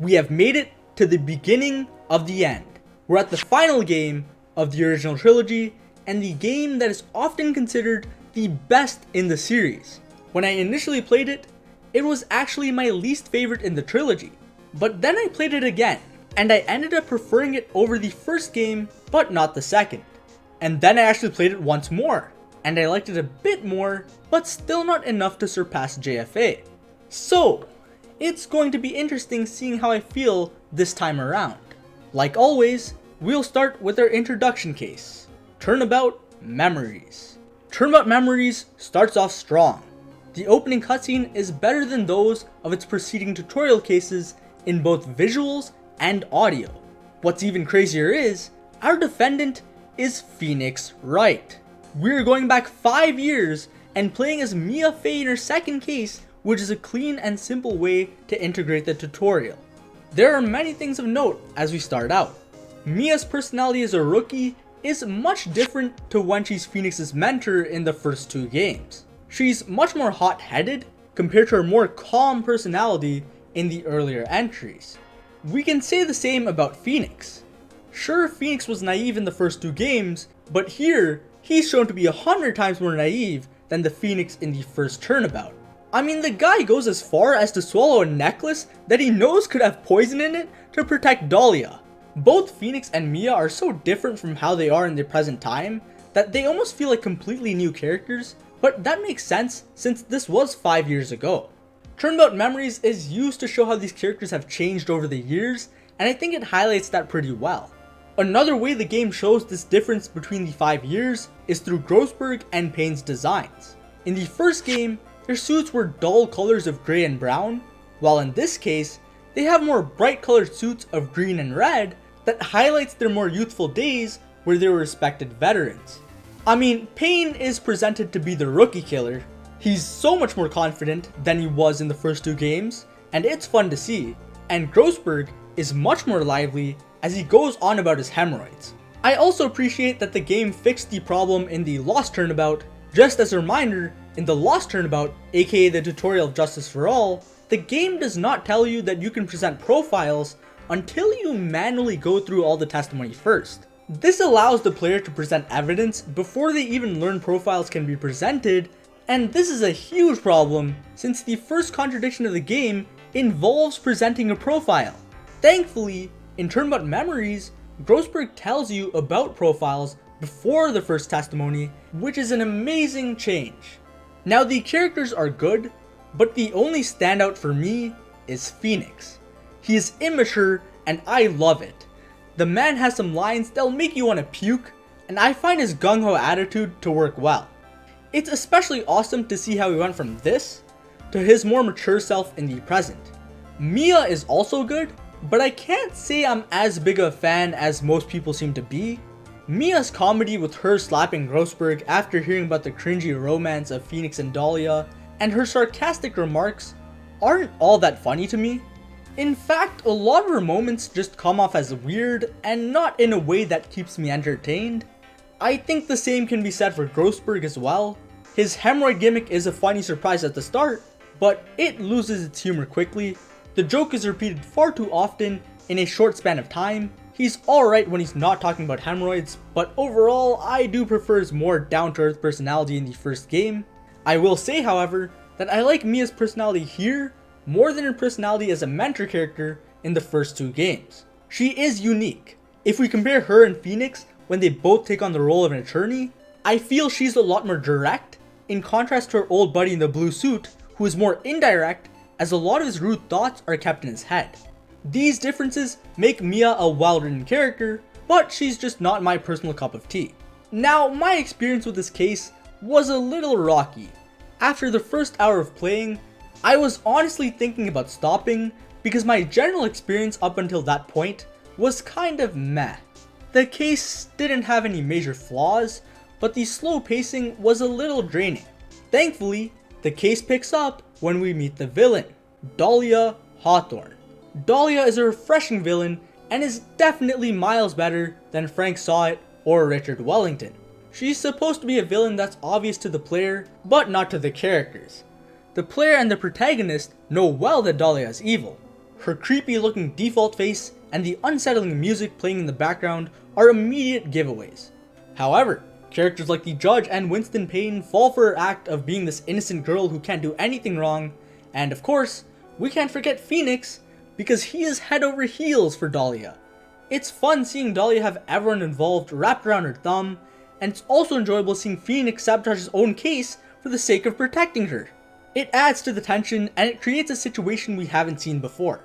We have made it to the beginning of the end. We're at the final game of the original trilogy, and the game that is often considered the best in the series. When I initially played it, it was actually my least favorite in the trilogy. But then I played it again, and I ended up preferring it over the first game, but not the second. And then I actually played it once more, and I liked it a bit more, but still not enough to surpass JFA. So, it's going to be interesting seeing how I feel this time around. Like always, we'll start with our introduction case, Turnabout Memories. Turnabout Memories starts off strong. The opening cutscene is better than those of its preceding tutorial cases in both visuals and audio. What's even crazier is, our defendant is Phoenix Wright. We're going back 5 years and playing as Mia Fey in her second case, which is a clean and simple way to integrate the tutorial. There are many things of note as we start out. Mia's personality as a rookie is much different to when she's Phoenix's mentor in the first 2 games. She's much more hot-headed compared to her more calm personality in the earlier entries. We can say the same about Phoenix. Sure, Phoenix was naive in the first 2 games, but here, he's shown to be 100 times more naive than the Phoenix in the first Turnabout. I mean, the guy goes as far as to swallow a necklace that he knows could have poison in it to protect Dahlia. Both Phoenix and Mia are so different from how they are in their present time that they almost feel like completely new characters, but that makes sense since this was 5 years ago. Turnabout Memories is used to show how these characters have changed over the years, and I think it highlights that pretty well. Another way the game shows this difference between the 5 years is through Grossberg and Payne's designs. In the first game, their suits were dull colors of grey and brown, while in this case, they have more bright colored suits of green and red that highlights their more youthful days where they were respected veterans. I mean, Payne is presented to be the rookie killer. He's so much more confident than he was in the first 2 games, and it's fun to see. And Grossberg is much more lively as he goes on about his hemorrhoids. I also appreciate that the game fixed the problem in the Lost Turnabout. Just as a reminder, in the Lost Turnabout, aka the tutorial of Justice for All, the game does not tell you that you can present profiles until you manually go through all the testimony first. This allows the player to present evidence before they even learn profiles can be presented, and this is a huge problem since the first contradiction of the game involves presenting a profile. Thankfully, in Turnabout Memories, Grossberg tells you about profiles before the first testimony, which is an amazing change. Now, the characters are good, but the only standout for me is Phoenix. He is immature and I love it. The man has some lines that'll make you want to puke, and I find his gung-ho attitude to work well. It's especially awesome to see how he went from this to his more mature self in the present. Mia is also good, but I can't say I'm as big of a fan as most people seem to be. Mia's comedy with her slapping Grossberg after hearing about the cringy romance of Phoenix and Dahlia, and her sarcastic remarks aren't all that funny to me. In fact, a lot of her moments just come off as weird and not in a way that keeps me entertained. I think the same can be said for Grossberg as well. His hemorrhoid gimmick is a funny surprise at the start, but it loses its humor quickly. The joke is repeated far too often in a short span of time. He's alright when he's not talking about hemorrhoids, but overall, I do prefer his more down-to-earth personality in the first game. I will say, however, that I like Mia's personality here more than her personality as a mentor character in the first 2 games. She is unique. If we compare her and Phoenix when they both take on the role of an attorney, I feel she's a lot more direct, in contrast to her old buddy in the blue suit, who is more indirect as a lot of his rude thoughts are kept in his head. These differences make Mia a well-written character, but she's just not my personal cup of tea. Now, my experience with this case was a little rocky. After the first hour of playing, I was honestly thinking about stopping because my general experience up until that point was kind of meh. The case didn't have any major flaws, but the slow pacing was a little draining. Thankfully, the case picks up when we meet the villain, Dahlia Hawthorne. Dahlia is a refreshing villain and is definitely miles better than Frank Sawit or Richard Wellington. She's supposed to be a villain that's obvious to the player, but not to the characters. The player and the protagonist know well that Dahlia is evil. Her creepy looking default face and the unsettling music playing in the background are immediate giveaways. However, characters like the judge and Winston Payne fall for her act of being this innocent girl who can't do anything wrong, and of course, we can't forget Phoenix, because he is head over heels for Dahlia. It's fun seeing Dahlia have everyone involved wrapped around her thumb, and it's also enjoyable seeing Phoenix sabotage his own case for the sake of protecting her. It adds to the tension and it creates a situation we haven't seen before.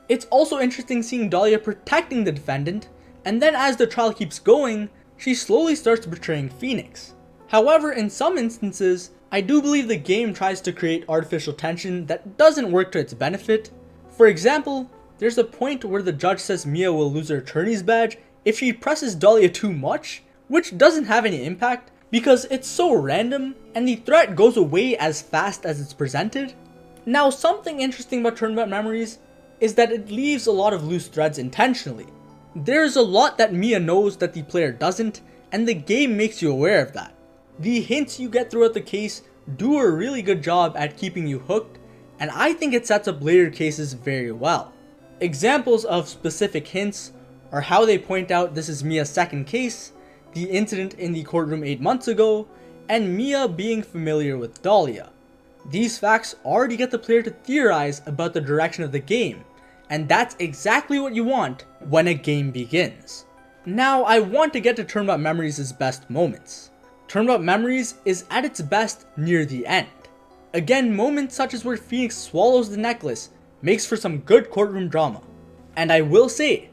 It's also interesting seeing Dahlia protecting the defendant, and then as the trial keeps going, she slowly starts betraying Phoenix. However, in some instances, I do believe the game tries to create artificial tension that doesn't work to its benefit. For example, there's a point where the judge says Mia will lose her attorney's badge if she presses Dahlia too much, which doesn't have any impact because it's so random and the threat goes away as fast as it's presented. Now, something interesting about Turnabout Memories is that it leaves a lot of loose threads intentionally. There's a lot that Mia knows that the player doesn't, and the game makes you aware of that. The hints you get throughout the case do a really good job at keeping you hooked, and I think it sets up later cases very well. Examples of specific hints are how they point out this is Mia's second case, the incident in the courtroom 8 months ago, and Mia being familiar with Dahlia. These facts already get the player to theorize about the direction of the game, and that's exactly what you want when a game begins. Now, I want to get to Turnabout Memories' best moments. Turnabout Memories is at its best near the end. Again, moments such as where Phoenix swallows the necklace makes for some good courtroom drama. And I will say,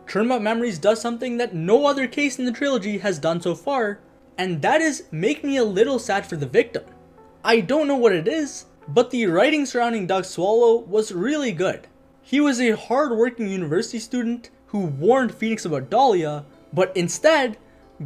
Turnabout Memories does something that no other case in the trilogy has done so far, and that is make me a little sad for the victim. I don't know what it is, but the writing surrounding Doug Swallow was really good. He was a hard-working university student who warned Phoenix about Dahlia, but instead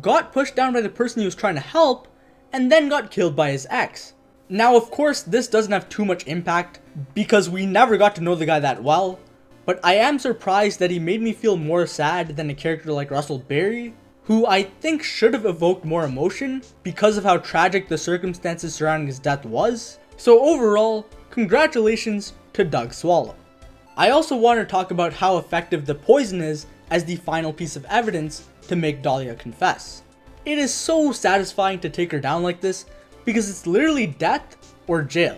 got pushed down by the person he was trying to help, and then got killed by his ex. Now, of course, this doesn't have too much impact, because we never got to know the guy that well, but I am surprised that he made me feel more sad than a character like Russell Berry, who I think should have evoked more emotion because of how tragic the circumstances surrounding his death was. So overall, congratulations to Doug Swallow. I also want to talk about how effective the poison is as the final piece of evidence to make Dahlia confess. It is so satisfying to take her down like this because it's literally death or jail.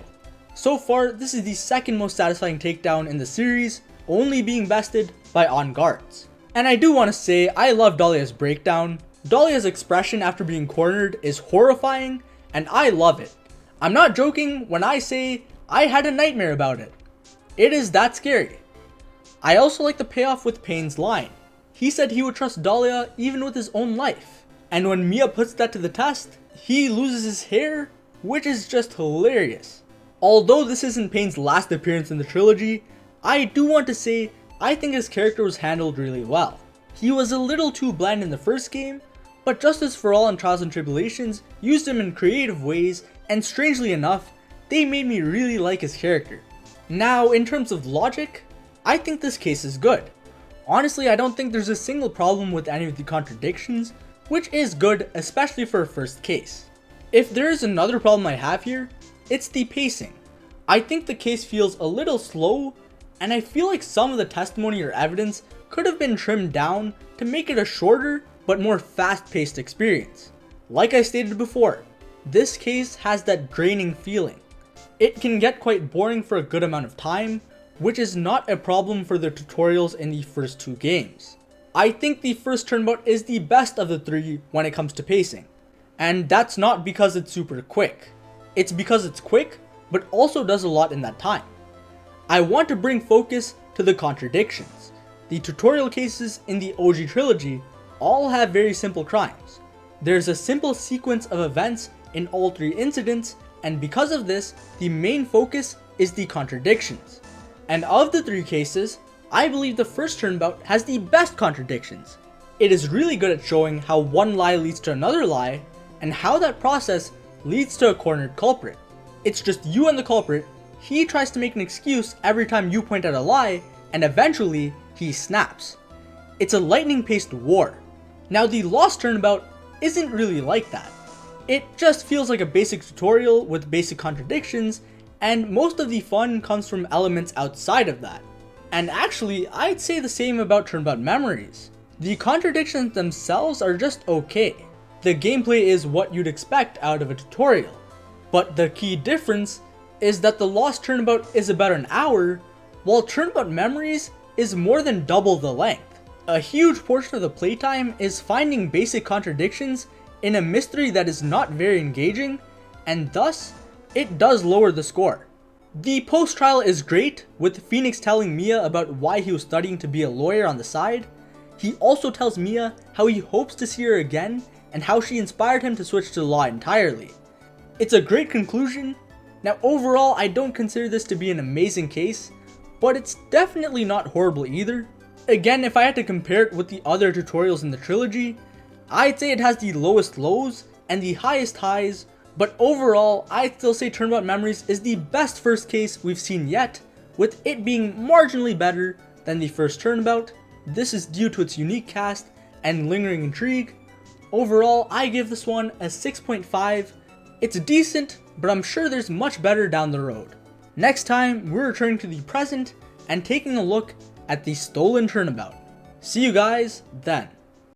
So far, this is the second most satisfying takedown in the series, only being bested by On Guards. And I do want to say, I love Dahlia's breakdown. Dahlia's expression after being cornered is horrifying, and I love it. I'm not joking when I say I had a nightmare about it. It is that scary. I also like the payoff with Payne's line. He said he would trust Dahlia even with his own life. And when Mia puts that to the test, he loses his hair, which is just hilarious. Although this isn't Payne's last appearance in the trilogy, I do want to say I think his character was handled really well. He was a little too bland in the first game, but Justice for All and Trials and Tribulations used him in creative ways, and strangely enough, they made me really like his character. Now, in terms of logic, I think this case is good. Honestly, I don't think there's a single problem with any of the contradictions, which is good, especially for a first case. If there is another problem I have here, it's the pacing. I think the case feels a little slow, and I feel like some of the testimony or evidence could have been trimmed down to make it a shorter but more fast-paced experience. Like I stated before, this case has that draining feeling. It can get quite boring for a good amount of time, which is not a problem for the tutorials in the first two games. I think the first Turnabout is the best of the three when it comes to pacing, and that's not because it's super quick. It's because it's quick, but also does a lot in that time. I want to bring focus to the contradictions. The tutorial cases in the OG trilogy all have very simple crimes. There's a simple sequence of events in all three incidents, and because of this, the main focus is the contradictions. And of the three cases, I believe the first Turnabout has the best contradictions. It is really good at showing how one lie leads to another lie, and how that process leads to a cornered culprit. It's just you and the culprit. He tries to make an excuse every time you point out a lie, and eventually, he snaps. It's a lightning-paced war. Now, the Lost Turnabout isn't really like that. It just feels like a basic tutorial with basic contradictions, and most of the fun comes from elements outside of that. And actually, I'd say the same about Turnabout Memories. The contradictions themselves are just okay. The gameplay is what you'd expect out of a tutorial. But the key difference is that the Lost Turnabout is about an hour, while Turnabout Memories is more than double the length. A huge portion of the playtime is finding basic contradictions in a mystery that is not very engaging, and thus, it does lower the score. The post-trial is great, with Phoenix telling Mia about why he was studying to be a lawyer on the side. He also tells Mia how he hopes to see her again and how she inspired him to switch to law entirely. It's a great conclusion. Now overall, I don't consider this to be an amazing case, but it's definitely not horrible either. Again, if I had to compare it with the other tutorials in the trilogy, I'd say it has the lowest lows and the highest highs, but overall, I'd still say Turnabout Memories is the best first case we've seen yet, with it being marginally better than the first Turnabout. This is due to its unique cast and lingering intrigue. Overall, I give this one a 6.5. It's decent, but I'm sure there's much better down the road. Next time, we're returning to the present and taking a look at the stolen Turnabout. See you guys then.